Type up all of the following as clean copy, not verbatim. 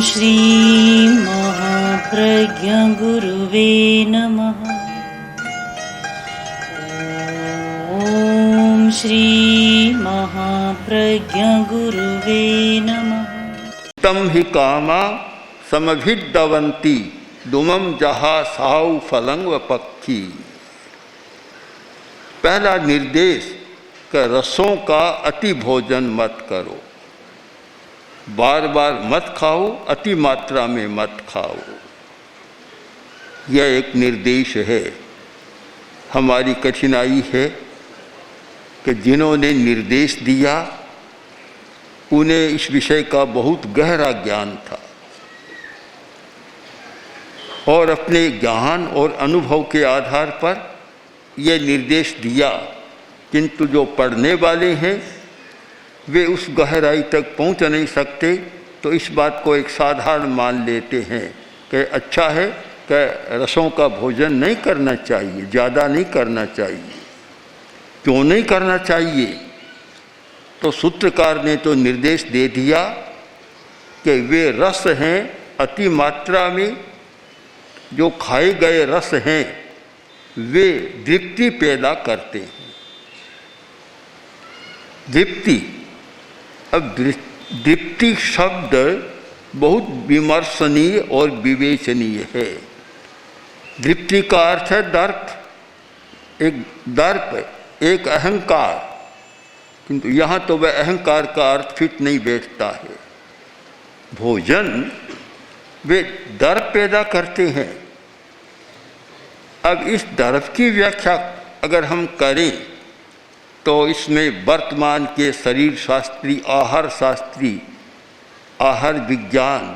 श्री महाप्रज्ञ गुरुवे नमः। ओम श्री महाप्रज्ञ गुरुवे नमः। तम ही कामा समभिद्दवंती दुमम जहा साउ फलंग पक्षी। पहला निर्देश कि रसों का अति भोजन मत करो, बार बार मत खाओ, अति मात्रा में मत खाओ। यह एक निर्देश है। हमारी कठिनाई है कि जिन्होंने निर्देश दिया उन्हें इस विषय का बहुत गहरा ज्ञान था और अपने ज्ञान और अनुभव के आधार पर यह निर्देश दिया, किंतु जो पढ़ने वाले हैं वे उस गहराई तक पहुंच नहीं सकते, तो इस बात को एक साधारण मान लेते हैं कि अच्छा है कि रसों का भोजन नहीं करना चाहिए, ज़्यादा नहीं करना चाहिए। क्यों नहीं करना चाहिए? तो सूत्रकार ने तो निर्देश दे दिया कि वे रस हैं, अति मात्रा में जो खाए गए रस हैं वे दृप्ति पैदा करते हैं। दृप्ति, अब दृप्ति शब्द बहुत विमर्शनीय और विवेचनीय है। दृप्ति का अर्थ है दर्प, एक अहंकार, किंतु यहाँ तो वह अहंकार का अर्थ फिट नहीं बैठता है। भोजन वे दर्प पैदा करते हैं। अब इस दर्प की व्याख्या अगर हम करें तो इसमें वर्तमान के शरीर शास्त्री, आहार विज्ञान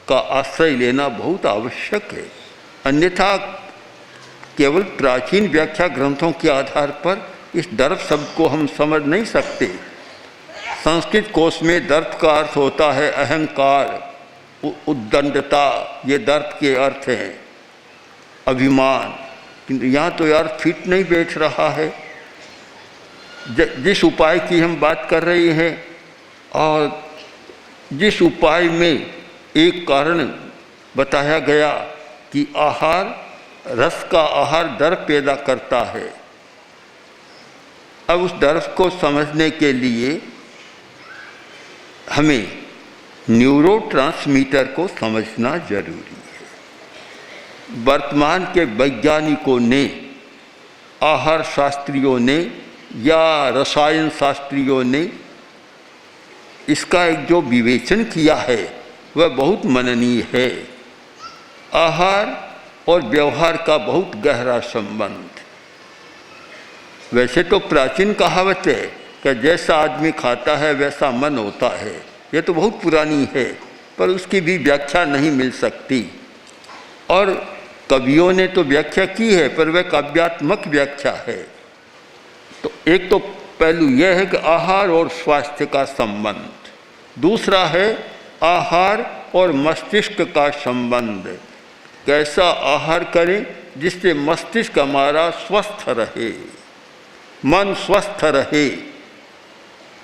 का आश्रय लेना बहुत आवश्यक है। अन्यथा केवल प्राचीन व्याख्या ग्रंथों के आधार पर इस दर्प शब्द को हम समझ नहीं सकते। संस्कृत कोश में दर्प का अर्थ होता है अहंकार, उद्दंडता, ये दर्प के अर्थ हैं, अभिमान, किंतु यहाँ तो यार फिट नहीं बैठ रहा है। जिस उपाय की हम बात कर रहे हैं और जिस उपाय में एक कारण बताया गया कि आहार, रस का आहार दर्प पैदा करता है। अब उस दर्प को समझने के लिए हमें न्यूरोट्रांसमीटर को समझना जरूरी है। वर्तमान के वैज्ञानिकों ने, आहार शास्त्रियों ने या रसायन शास्त्रियों ने इसका एक जो विवेचन किया है वह बहुत मननीय है। आहार और व्यवहार का बहुत गहरा संबंध। वैसे तो प्राचीन कहावत है कि जैसा आदमी खाता है वैसा मन होता है, यह तो बहुत पुरानी है, पर उसकी भी व्याख्या नहीं मिल सकती। और कवियों ने तो व्याख्या की है, पर वह काव्यात्मक व्याख्या है। तो एक तो पहलू यह है कि आहार और स्वास्थ्य का संबंध, दूसरा है आहार और मस्तिष्क का संबंध। कैसा आहार करें जिससे मस्तिष्क हमारा स्वस्थ रहे, मन स्वस्थ रहे,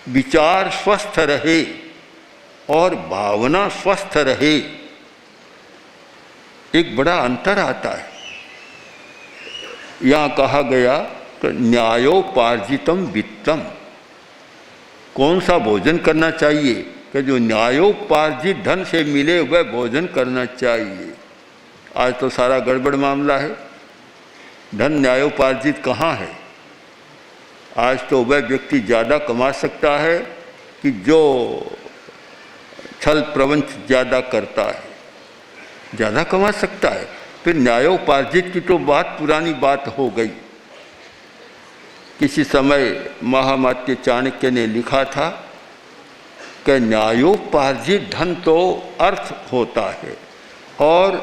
विचार स्वस्थ रहे और भावना स्वस्थ रहे। एक बड़ा अंतर आता है। यहाँ कहा गया कि न्यायोपार्जितम वित्तम, कौन सा भोजन करना चाहिए कि जो न्यायोपार्जित धन से मिले वह भोजन करना चाहिए। आज तो सारा गड़बड़ मामला है। धन न्यायोपार्जित कहाँ है? आज तो वह व्यक्ति ज़्यादा कमा सकता है कि जो छल प्रवंच ज़्यादा करता है, ज़्यादा कमा सकता है। फिर न्यायोपार्जित की तो बात पुरानी बात हो गई। किसी समय महामात्य चाणक्य ने लिखा था कि न्यायोपार्जित धन तो अर्थ होता है और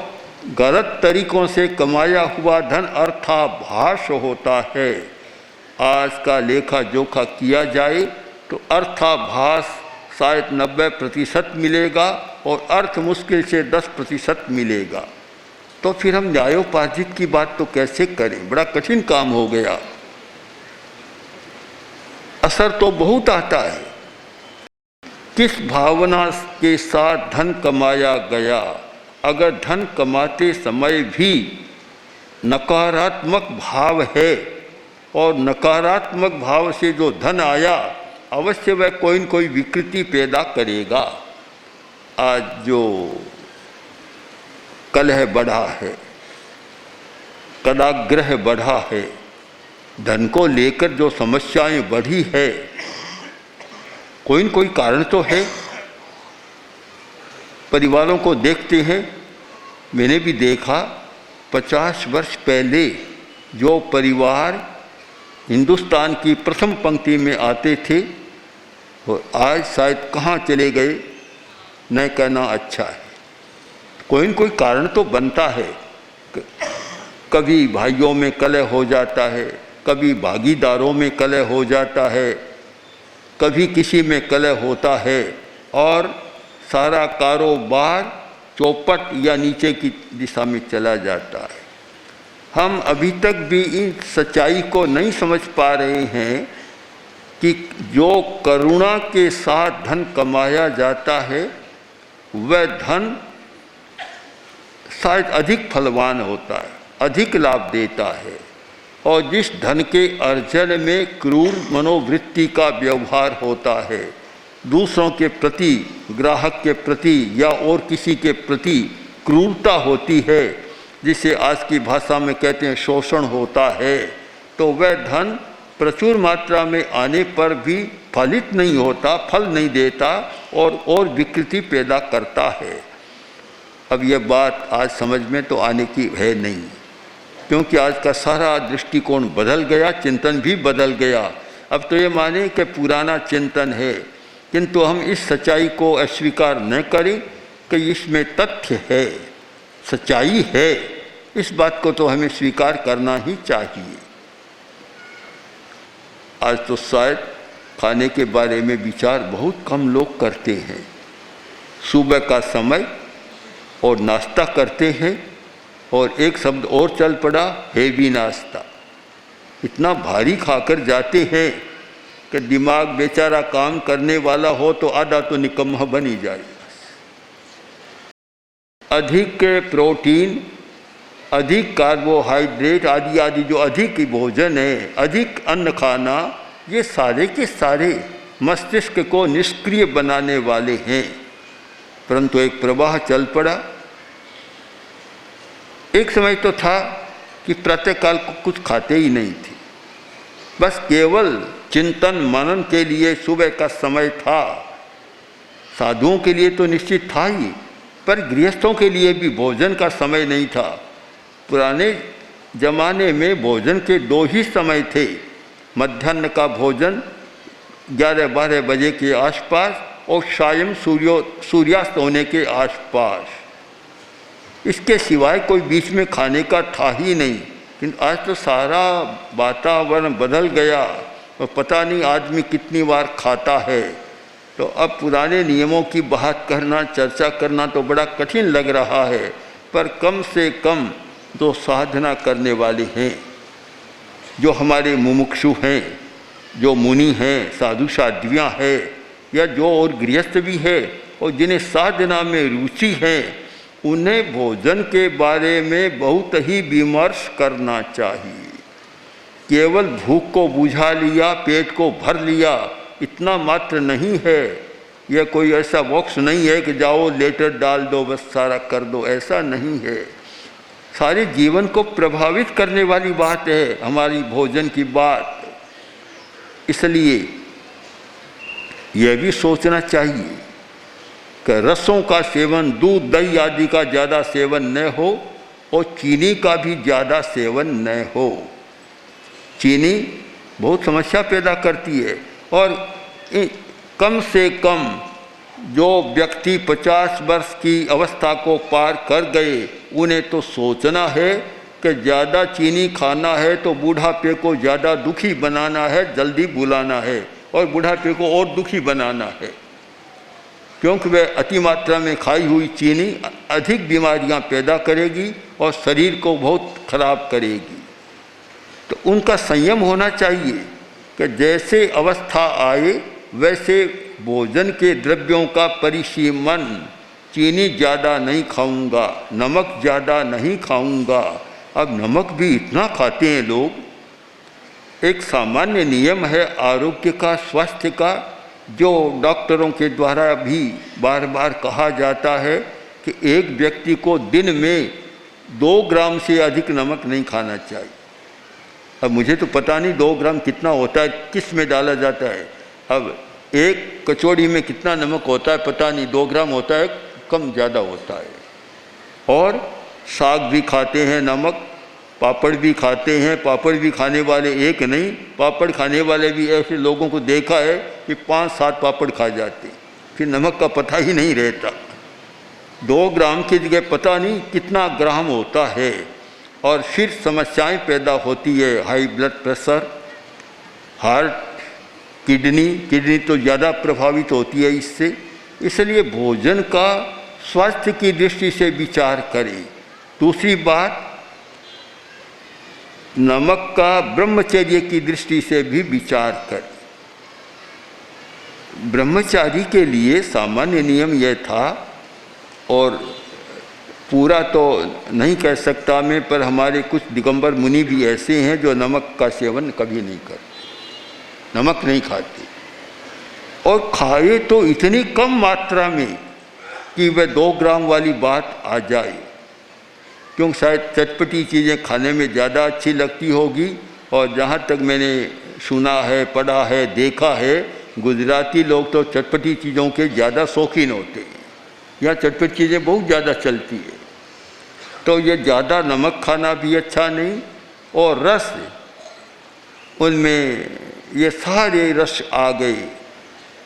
गलत तरीकों से कमाया हुआ धन अर्थाभास होता है। आज का लेखा जोखा किया जाए तो अर्थाभास शायद 90% मिलेगा और अर्थ मुश्किल से 10% मिलेगा। तो फिर हम न्यायोपार्जित की बात तो कैसे करें? बड़ा कठिन काम हो गया। असर तो बहुत आता है किस भावना के साथ धन कमाया गया। अगर धन कमाते समय भी नकारात्मक भाव है और नकारात्मक भाव से जो धन आया अवश्य वह कोई न कोई विकृति पैदा करेगा। आज जो कलह बढ़ा है, कदाग्रह बढ़ा है, धन को लेकर जो समस्याएं बढ़ी है, कोई न कोई कारण तो है। परिवारों को देखते हैं, मैंने भी देखा 50 वर्ष पहले जो परिवार हिंदुस्तान की प्रथम पंक्ति में आते थे और आज शायद कहाँ चले गए, न कहना अच्छा है। कोई न कोई कारण तो बनता है। कभी भाइयों में कलह हो जाता है, कभी भागीदारों में कलह हो जाता है, कभी किसी में कलह होता है और सारा कारोबार चौपट या नीचे की दिशा में चला जाता है। हम अभी तक भी इन सच्चाई को नहीं समझ पा रहे हैं कि जो करुणा के साथ धन कमाया जाता है वह धन शायद अधिक फलवान होता है, अधिक लाभ देता है। और जिस धन के अर्जन में क्रूर मनोवृत्ति का व्यवहार होता है, दूसरों के प्रति, ग्राहक के प्रति या और किसी के प्रति क्रूरता होती है, जिसे आज की भाषा में कहते हैं शोषण होता है, तो वह धन प्रचुर मात्रा में आने पर भी फलित नहीं होता, फल नहीं देता और विकृति पैदा करता है। अब यह बात आज समझ में तो आने की है नहीं, क्योंकि आज का सारा दृष्टिकोण बदल गया, चिंतन भी बदल गया। अब तो ये माने कि पुराना चिंतन है, किंतु हम इस सच्चाई को अस्वीकार न करें कि इसमें तथ्य है, सच्चाई है। इस बात को तो हमें स्वीकार करना ही चाहिए। आज तो शायद खाने के बारे में विचार बहुत कम लोग करते हैं। सुबह का समय और नाश्ता करते हैं और एक शब्द और चल पड़ा, हेवी नाश्ता। इतना भारी खाकर जाते हैं कि दिमाग बेचारा काम करने वाला हो तो आधा तो निकम्मा बन ही जाए। अधिक प्रोटीन, अधिक कार्बोहाइड्रेट आदि आदि जो अधिक भोजन है, अधिक अन्न खाना, ये सारे के सारे मस्तिष्क को निष्क्रिय बनाने वाले हैं। परंतु एक प्रवाह चल पड़ा। एक समय तो था कि प्रातःकाल को कुछ खाते ही नहीं थे, बस केवल चिंतन मनन के लिए सुबह का समय था। साधुओं के लिए तो निश्चित था ही, पर गृहस्थों के लिए भी भोजन का समय नहीं था। पुराने जमाने में भोजन के 2 ही समय थे, मध्याह्न का भोजन 11-12 बजे के आसपास और सायं सूर्यास्त होने के आसपास। इसके सिवाय कोई बीच में खाने का था ही नहीं। किंतु आज तो सारा वातावरण बदल गया और पता नहीं आदमी कितनी बार खाता है। तो अब पुराने नियमों की बात करना, चर्चा करना तो बड़ा कठिन लग रहा है, पर कम से कम जो साधना करने वाले हैं, जो हमारे मुमुक्षु हैं, जो मुनि हैं, साधु साध्वियाँ हैं, या जो और गृहस्थ भी है और जिन्हें साधना में रुचि है, उन्हें भोजन के बारे में बहुत ही विमर्श करना चाहिए। केवल भूख को बुझा लिया, पेट को भर लिया, इतना मात्र नहीं है। यह कोई ऐसा बॉक्स नहीं है कि जाओ लेटर डाल दो बस सारा कर दो, ऐसा नहीं है। सारे जीवन को प्रभावित करने वाली बात है हमारी भोजन की बात। इसलिए यह भी सोचना चाहिए कि रसों का सेवन, दूध दही आदि का ज़्यादा सेवन न हो और चीनी का भी ज़्यादा सेवन न हो। चीनी बहुत समस्या पैदा करती है और कम से कम जो व्यक्ति 50 वर्ष की अवस्था को पार कर गए, उन्हें तो सोचना है कि ज़्यादा चीनी खाना है तो बुढ़ापे को ज़्यादा दुखी बनाना है, जल्दी बुलाना है और बुढ़ापे को और दुखी बनाना है, क्योंकि वह अति मात्रा में खाई हुई चीनी अधिक बीमारियां पैदा करेगी और शरीर को बहुत खराब करेगी। तो उनका संयम होना चाहिए कि जैसे अवस्था आए वैसे भोजन के द्रव्यों का परिसीमन, चीनी ज़्यादा नहीं खाऊंगा, नमक ज़्यादा नहीं खाऊंगा। अब नमक भी इतना खाते हैं लोग। एक सामान्य नियम है आरोग्य का, स्वास्थ्य का, जो डॉक्टरों के द्वारा भी बार बार कहा जाता है कि एक व्यक्ति को दिन में 2 ग्राम से अधिक नमक नहीं खाना चाहिए। अब मुझे तो पता नहीं 2 ग्राम कितना होता है, किस में डाला जाता है। अब एक कचौड़ी में कितना नमक होता है पता नहीं, 2 ग्राम होता है, कम ज़्यादा होता है। और साग भी खाते हैं नमक, पापड़ भी खाते हैं। पापड़ भी खाने वाले एक नहीं, पापड़ खाने वाले भी ऐसे लोगों को देखा है कि 5-7 पापड़ खा जाते, फिर नमक का पता ही नहीं रहता। 2 ग्राम की जगह पता नहीं कितना ग्राम होता है। और फिर समस्याएं पैदा होती है, high blood pressure, heart, kidney तो ज़्यादा प्रभावित होती है इससे। इसलिए भोजन का स्वास्थ्य की दृष्टि से विचार करें। दूसरी बात, नमक का ब्रह्मचर्य की दृष्टि से भी विचार करें। ब्रह्मचारी के लिए सामान्य नियम यह था, और पूरा तो नहीं कह सकता मैं, पर हमारे कुछ दिगंबर मुनि भी ऐसे हैं जो नमक का सेवन कभी नहीं करते, नमक नहीं खाते, और खाए तो इतनी कम मात्रा में कि वह 2 ग्राम वाली बात आ जाए। क्योंकि शायद चटपटी चीज़ें खाने में ज़्यादा अच्छी लगती होगी। और जहाँ तक मैंने सुना है, पढ़ा है, देखा है, गुजराती लोग तो चटपटी चीज़ों के ज़्यादा शौकीन होते हैं। यहाँ चटपटी चीज़ें बहुत ज़्यादा चलती है, तो ये ज़्यादा नमक खाना भी अच्छा नहीं। और रस, उनमें ये सारे रस आ गए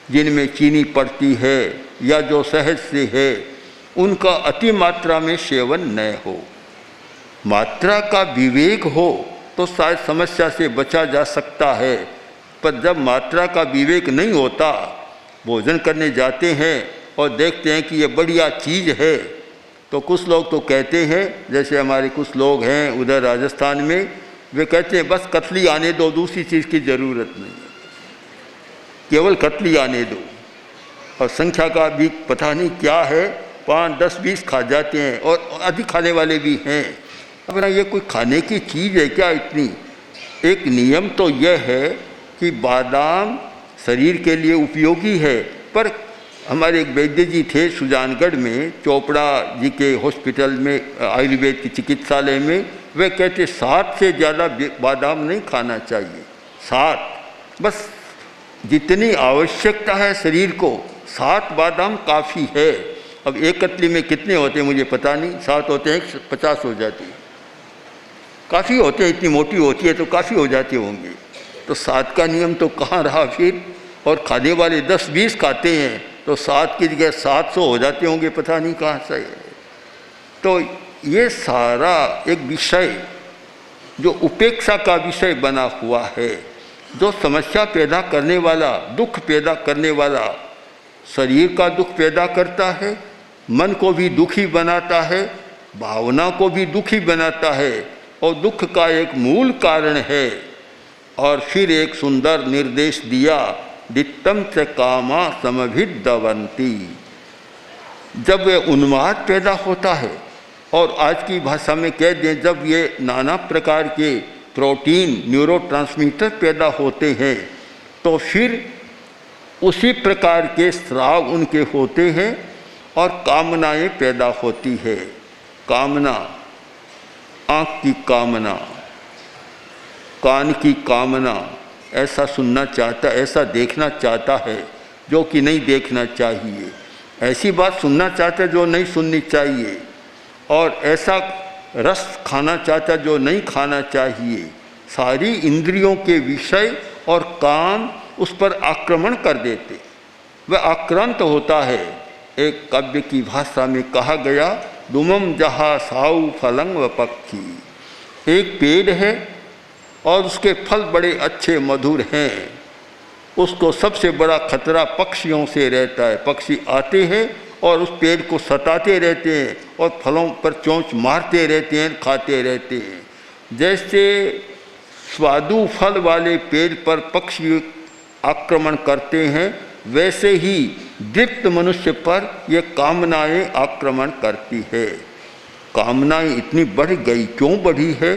जिनमें चीनी पड़ती है या जो सहज से है, उनका अति मात्रा में सेवन न हो। मात्रा का विवेक हो तो शायद समस्या से बचा जा सकता है, पर जब मात्रा का विवेक नहीं होता, भोजन करने जाते हैं और देखते हैं कि ये बढ़िया चीज़ है, तो कुछ लोग तो कहते हैं, जैसे हमारे कुछ लोग हैं उधर राजस्थान में, वे कहते हैं बस कतली आने दो, दूसरी चीज़ की ज़रूरत नहीं है, केवल कतली आने दो। और संख्या का भी पता नहीं क्या है, 5, 10, 20 खा जाते हैं, और अधिक खाने वाले भी हैं। अब ना ये कोई खाने की चीज़ है क्या इतनी? एक नियम तो यह है कि बादाम शरीर के लिए उपयोगी है, पर हमारे एक वैद्य जी थे सुजानगढ़ में, चोपड़ा जी के हॉस्पिटल में, आयुर्वेद की चिकित्सालय में, वे कहते 7 से ज़्यादा बादाम नहीं खाना चाहिए। 7, बस जितनी आवश्यकता है शरीर को, 7 बादाम काफ़ी है। अब एक कतली में कितने होते हैं मुझे पता नहीं, 7 होते हैं, 50 हो जाती है, काफ़ी होते हैं, इतनी मोटी होती है तो काफ़ी हो जाते होंगे। तो 7 का नियम तो कहाँ रहा फिर? और खाने वाले 10-20 खाते हैं तो 7 की जगह 700 हो जाते होंगे, पता नहीं कहाँ से। तो ये सारा एक विषय जो उपेक्षा का विषय बना हुआ है, जो समस्या पैदा करने वाला, दुख पैदा करने वाला, शरीर का दुख पैदा करता है, मन को भी दुखी बनाता है, भावना को भी दुखी बनाता है, और दुख का एक मूल कारण है। और फिर एक सुंदर निर्देश दिया, दित्तम च कामा समभिद्दवन्ति। जब ये उन्माद पैदा होता है, और आज की भाषा में कह दें, जब ये नाना प्रकार के प्रोटीन, न्यूरोट्रांसमीटर पैदा होते हैं, तो फिर उसी प्रकार के स्राव उनके होते हैं और कामनाएं पैदा होती है। कामना, आँख की कामना, कान की कामना, ऐसा सुनना चाहता, ऐसा देखना चाहता है जो कि नहीं देखना चाहिए, ऐसी बात सुनना चाहता है जो नहीं सुननी चाहिए, और ऐसा रस खाना चाहता जो नहीं खाना चाहिए। सारी इंद्रियों के विषय और काम उस पर आक्रमण कर देते, वह आक्रांत होता है। एक काव्य की भाषा में कहा गया, दुमम जहा साउ फलंग व पक्षी। एक पेड़ है और उसके फल बड़े अच्छे मधुर हैं, उसको सबसे बड़ा खतरा पक्षियों से रहता है। पक्षी आते हैं और उस पेड़ को सताते रहते हैं और फलों पर चोंच मारते रहते हैं, खाते रहते हैं। जैसे स्वादु फल वाले पेड़ पर पक्षी आक्रमण करते हैं, वैसे ही दीप्त मनुष्य पर ये कामनाएं आक्रमण करती है। कामनाएं इतनी बढ़ गई, क्यों बढ़ी है?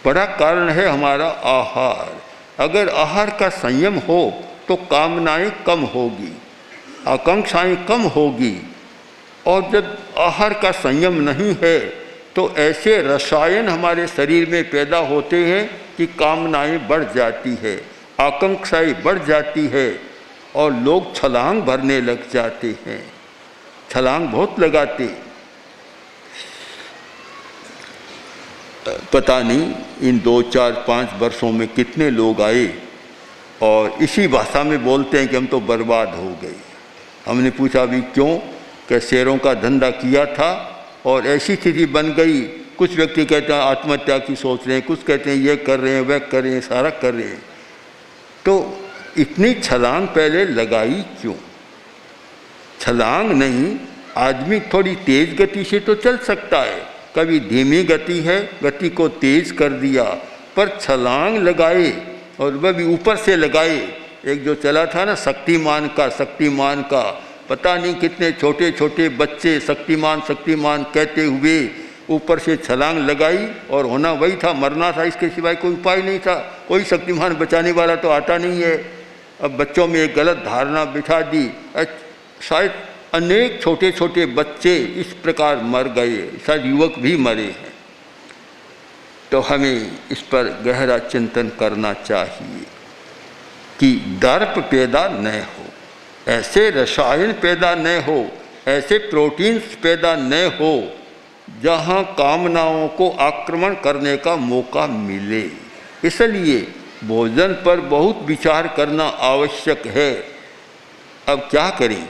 बड़ा कारण है हमारा आहार। अगर आहार का संयम हो तो कामनाएं कम होगी, आकांक्षाएं कम होगी। और जब आहार का संयम नहीं है तो ऐसे रसायन हमारे शरीर में पैदा होते हैं कि कामनाएं बढ़ जाती है, आकांक्षाएं बढ़ जाती है और लोग छलांग भरने लग जाते हैं। छलांग बहुत लगाते। पता नहीं इन 2, 4, 5 वर्षों में कितने लोग आए और इसी भाषा में बोलते हैं कि हम तो बर्बाद हो गए। हमने पूछा भी क्यों? कि शेयरों का धंधा किया था और ऐसी स्थिति बन गई। कुछ व्यक्ति कहते हैं आत्महत्या की सोच रहे हैं, कुछ कहते हैं ये कर रहे हैं, वह कर रहे हैं, सारा कर रहे हैं। तो इतनी छलांग पहले लगाई क्यों? छलांग नहीं, आदमी थोड़ी तेज गति से तो चल सकता है। कभी धीमी गति है, गति को तेज कर दिया, पर छलांग लगाए और वह भी ऊपर से लगाए। एक जो चला था ना शक्तिमान का, पता नहीं कितने छोटे छोटे बच्चे शक्तिमान कहते हुए ऊपर से छलांग लगाई और होना वही था, मरना था, इसके सिवाय कोई उपाय नहीं था। कोई शक्तिमान बचाने वाला तो आता नहीं है। अब बच्चों में एक गलत धारणा बिठा दी, शायद अनेक छोटे छोटे बच्चे इस प्रकार मर गए, शायद युवक भी मरे हैं। तो हमें इस पर गहरा चिंतन करना चाहिए कि दर्प पैदा न हो, ऐसे रसायन पैदा न हो, ऐसे प्रोटीन्स पैदा न हो जहाँ कामनाओं को आक्रमण करने का मौका मिले। इसलिए भोजन पर बहुत विचार करना आवश्यक है। अब क्या करें?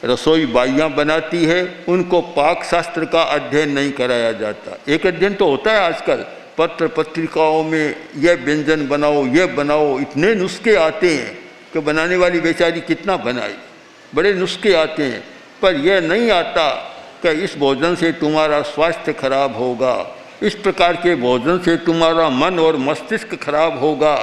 रसोई बाइयाँ बनाती है, उनको पाक शास्त्र का अध्ययन नहीं कराया जाता। एक अध्ययन तो होता है आजकल, पत्र पत्रिकाओं में यह व्यंजन बनाओ, यह बनाओ, इतने नुस्खे आते हैं कि बनाने वाली बेचारी कितना बनाए, बड़े नुस्खे आते हैं। पर यह नहीं आता कि इस भोजन से तुम्हारा स्वास्थ्य खराब होगा, इस प्रकार के भोजन से तुम्हारा मन और मस्तिष्क खराब होगा,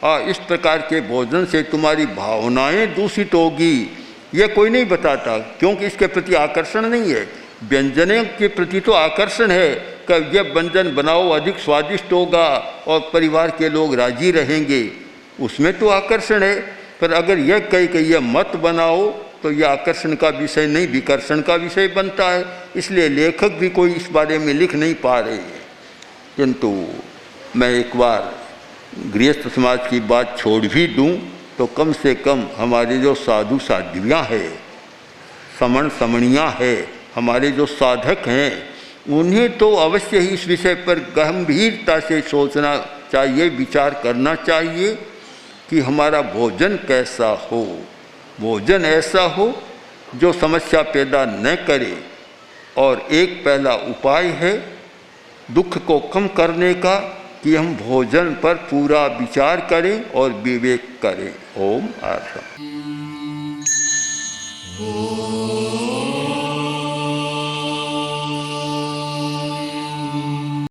और इस प्रकार के भोजन से तुम्हारी भावनाएं दूषित होगी। यह कोई नहीं बताता, क्योंकि इसके प्रति आकर्षण नहीं है। व्यंजनों के प्रति तो आकर्षण है कि यह व्यंजन बनाओ, अधिक स्वादिष्ट होगा और परिवार के लोग राजी रहेंगे, उसमें तो आकर्षण है। पर अगर यह कहे कि यह मत बनाओ तो यह आकर्षण का विषय नहीं, विकर्षण का विषय बनता है। इसलिए लेखक भी कोई इस बारे में लिख नहीं पा रहे हैं। किंतु मैं एक बार गृहस्थ समाज की बात छोड़ भी दूं तो कम से कम हमारे जो साधु साध्वियाँ हैं, समण समणियाँ हैं, हमारे जो साधक हैं, उन्हें तो अवश्य ही इस विषय पर गंभीरता से सोचना चाहिए, विचार करना चाहिए कि हमारा भोजन कैसा हो। भोजन ऐसा हो जो समस्या पैदा न करे। और एक पहला उपाय है दुख को कम करने का कि हम भोजन पर पूरा विचार करें और विवेक करें। ओम आशा।